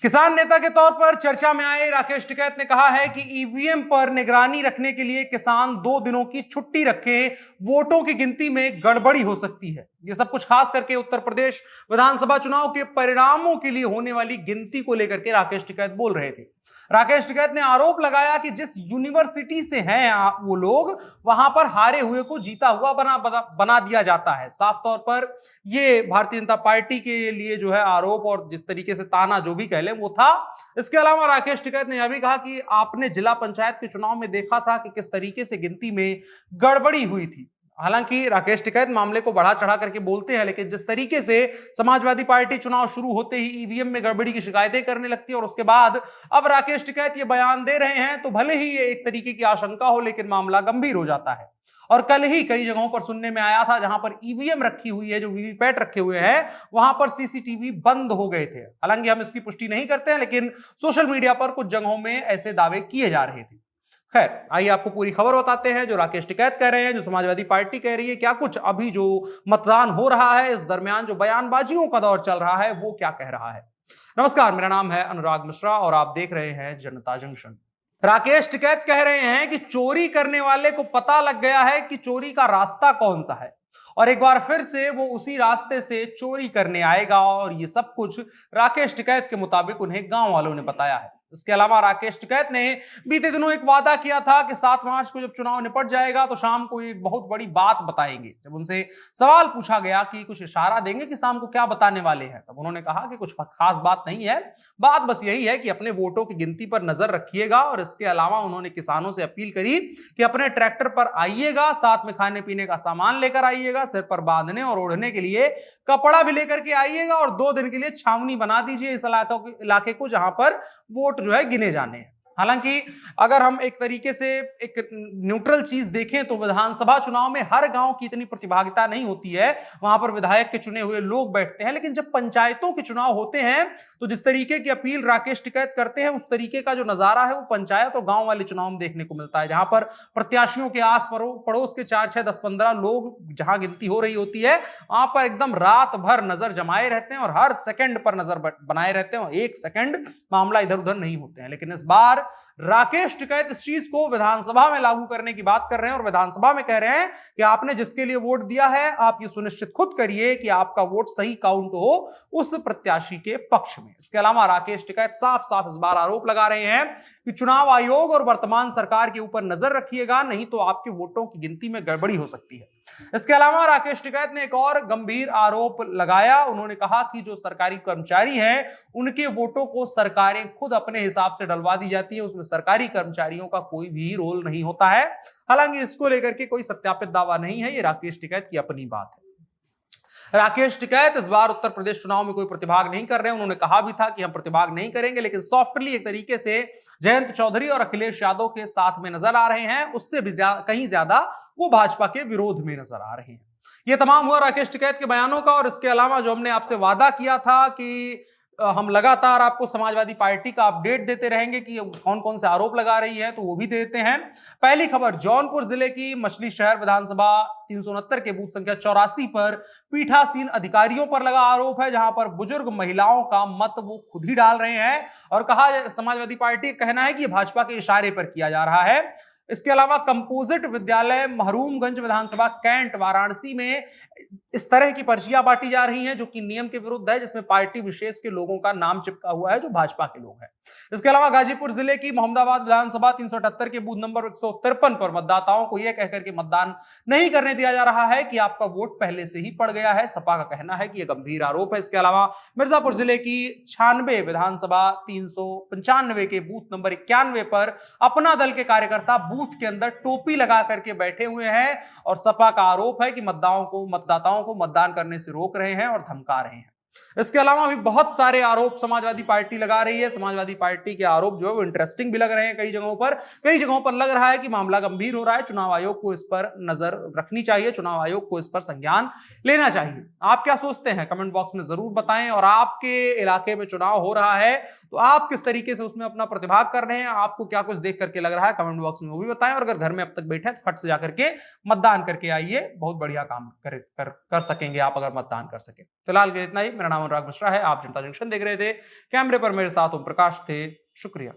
किसान नेता के तौर पर चर्चा में आए राकेश टिकैत ने कहा है कि ईवीएम पर निगरानी रखने के लिए किसान 2 दिनों की छुट्टी रखे, वोटों की गिनती में गड़बड़ी हो सकती है। यह सब कुछ खास करके उत्तर प्रदेश विधानसभा चुनाव के परिणामों के लिए होने वाली गिनती को लेकर के राकेश टिकैत बोल रहे थे। राकेश टिकैत ने आरोप लगाया कि जिस यूनिवर्सिटी से हैं वो लोग, वहां पर हारे हुए को जीता हुआ बना दिया जाता है। साफ तौर पर ये भारतीय जनता पार्टी के लिए जो है आरोप और जिस तरीके से ताना जो भी कह ले वो था। इसके अलावा राकेश टिकैत ने यह भी कहा कि आपने जिला पंचायत के चुनाव में देखा था कि किस तरीके से गिनती में गड़बड़ी हुई थी। हालांकि राकेश टिकैत मामले को बढ़ा चढ़ा करके बोलते हैं, लेकिन जिस तरीके से समाजवादी पार्टी चुनाव शुरू होते ही ईवीएम में गड़बड़ी की शिकायतें करने लगती है और उसके बाद अब राकेश टिकैत ये बयान दे रहे हैं, तो भले ही ये एक तरीके की आशंका हो, लेकिन मामला गंभीर हो जाता है। और कल ही कई जगहों पर सुनने में आया था जहां पर ईवीएम रखी हुई है, जो वीवीपैट रखे हुए हैं, वहां पर सीसीटीवी बंद हो गए थे। हालांकि हम इसकी पुष्टि नहीं करते हैं, लेकिन सोशल मीडिया पर कुछ जगहों में ऐसे दावे किए जा रहे थे। खैर, आइए आपको पूरी खबर बताते हैं जो राकेश टिकैत कह रहे हैं, जो समाजवादी पार्टी कह रही है, क्या कुछ अभी जो मतदान हो रहा है इस दरमियान जो बयानबाजियों का दौर चल रहा है वो क्या कह रहा है। नमस्कार, मेरा नाम है अनुराग मिश्रा और आप देख रहे हैं जनता जंक्शन। राकेश टिकैत कह रहे हैं कि चोरी करने वाले को पता लग गया है कि चोरी का रास्ता कौन सा है और एक बार फिर से वो उसी रास्ते से चोरी करने आएगा, और ये सब कुछ राकेश टिकैत के मुताबिक उन्हें गांव वालों ने बताया है। इसके अलावा राकेश टिकैत ने बीते दिनों एक वादा किया था कि 7 मार्च को जब चुनाव निपट जाएगा तो शाम को एक बहुत बड़ी बात बताएंगे। जब उनसे सवाल पूछा गया कि कुछ इशारा देंगे कि शाम को क्या बताने वाले हैं, तब उन्होंने कहा कि कुछ खास बात नहीं है, बात बस यही है कि अपने वोटों की गिनती पर नजर रखिएगा। और इसके अलावा उन्होंने किसानों से अपील करी कि अपने ट्रैक्टर पर आइएगा, साथ में खाने पीने का सामान लेकर आइएगा, सिर पर बांधने और ओढ़ने के लिए कपड़ा भी लेकर के आइएगा और 2 दिन के लिए छावनी बना दीजिए इस इलाके को जहां पर वोट जो है गिने जाने हैं। हालांकि अगर हम एक तरीके से एक न्यूट्रल चीज देखें तो विधानसभा चुनाव में हर गांव की इतनी प्रतिभागिता नहीं होती है, वहां पर विधायक के चुने हुए लोग बैठते हैं। लेकिन जब पंचायतों के चुनाव होते हैं तो जिस तरीके की अपील राकेश टिकैत करते हैं, उस तरीके का जो नजारा है वो पंचायत और गांव वाले चुनाव में देखने को मिलता है, जहां पर प्रत्याशियों के आस पड़ोस के 4, 6, 10, 15 लोग जहां गिनती हो रही होती है, वहां पर एकदम रात भर नजर जमाए रहते हैं और हर सेकंड पर नजर बनाए रहते हैं और एक सेकंड मामला इधर उधर नहीं होते हैं। लेकिन इस बार राकेश टिकैत इस चीज को विधानसभा में लागू करने की बात कर रहे हैं और विधानसभा में कह रहे हैं कि आपने जिसके लिए वोट दिया है, आप ये सुनिश्चित खुद करिए कि आपका वोट सही काउंट हो उस प्रत्याशी के पक्ष में। इसके अलावा राकेश टिकैत साफ साफ इस बार आरोप लगा रहे हैं कि चुनाव आयोग और वर्तमान सरकार के ऊपर नजर रखिएगा, नहीं तो आपके वोटों की गिनती में गड़बड़ी हो सकती है। इसके अलावा राकेश टिकैत ने एक और गंभीर आरोप लगाया। उन्होंने कहा कि जो सरकारी कर्मचारी हैं उनके वोटों को सरकारें खुद अपने हिसाब से डलवा दी जाती है, उसमें सरकारी कर्मचारियों का कोई भी रोल नहीं होता है। हालांकि इसको लेकर के कोई सत्यापित दावा नहीं है, ये राकेश टिकैत की अपनी बात है। राकेश टिकैत इस बार उत्तर प्रदेश चुनाव में कोई प्रतिभाग नहीं कर रहे हैं। उन्होंने कहा भी था कि हम प्रतिभाग नहीं करेंगे, लेकिन सॉफ्टली एक तरीके से जयंत चौधरी और अखिलेश यादव के साथ में नजर आ रहे हैं, उससे भी कहीं ज्यादा वो भाजपा के विरोध में नजर आ रहे हैं। ये तमाम हुआ राकेश टिकैत के बयानों का। और इसके अलावा जो हमने आपसे वादा किया था कि हम लगातार आपको समाजवादी पार्टी का अपडेट देते रहेंगे कि कौन कौन से आरोप लगा रही है, तो वो भी देते हैं। पहली खबर, जौनपुर जिले की मछली शहर विधानसभा 369 के बूथ संख्या 84 पर पीठासीन अधिकारियों पर लगा आरोप है, जहां पर बुजुर्ग महिलाओं का मत वो खुद ही डाल रहे हैं और कहा समाजवादी पार्टी का कहना है कि भाजपा के इशारे पर किया जा रहा है। इसके अलावा कंपोजिट विद्यालय महरूमगंज विधानसभा कैंट वाराणसी में इस तरह की पर्चियां बांटी जा रही हैं जो कि नियम के विरुद्ध है, जिसमें पार्टी विशेष के लोगों का नाम चिपका हुआ है जो भाजपा के लोग हैं। इसके अलावा गाजीपुर जिले की मोहम्मदाबाद विधानसभा 378 के बूथ नंबर 153 पर मतदाताओं को यह कहकर के मतदान नहीं करने दिया जा रहा है कि आपका वोट पहले से ही पड़ गया है। सपा का कहना है कि यह गंभीर आरोप है। इसके अलावा मिर्जापुर जिले की 96 विधानसभा 395 के बूथ नंबर 91 पर अपना दल के कार्यकर्ता बूथ के अंदर टोपी लगा करके बैठे हुए हैं और सपा का आरोप है कि मतदाताओं को मतदान करने से रोक रहे हैं और धमका रहे हैं। इसके अलावा भी बहुत सारे आरोप समाजवादी पार्टी लगा रही है। समाजवादी पार्टी के आरोप जो है वो इंटरेस्टिंग भी लग रहे हैं। कई जगहों पर लग रहा है कि मामला गंभीर हो रहा है, चुनाव आयोग को इस पर नजर रखनी चाहिए, चुनाव आयोग को इस पर संज्ञान लेना चाहिए। आप क्या सोचते हैं कमेंट बॉक्स में जरूर बताएं। और आपके इलाके में चुनाव हो रहा है तो आप किस तरीके से उसमें अपना प्रतिभाग कर रहे हैं, आपको क्या कुछ देख करके लग रहा है, कमेंट बॉक्स में वो भी बताएं। और अगर घर में अब तक बैठे हैं तो फट से जाकर के मतदान करके आइए, बहुत बढ़िया काम कर सकेंगे आप अगर मतदान कर सके। फिलहाल इतना ही। मेरा नाम अनुराग मिश्रा है। आप जनता जंक्शन देख रहे थे। कैमरे पर मेरे साथ ओम प्रकाश थे। शुक्रिया।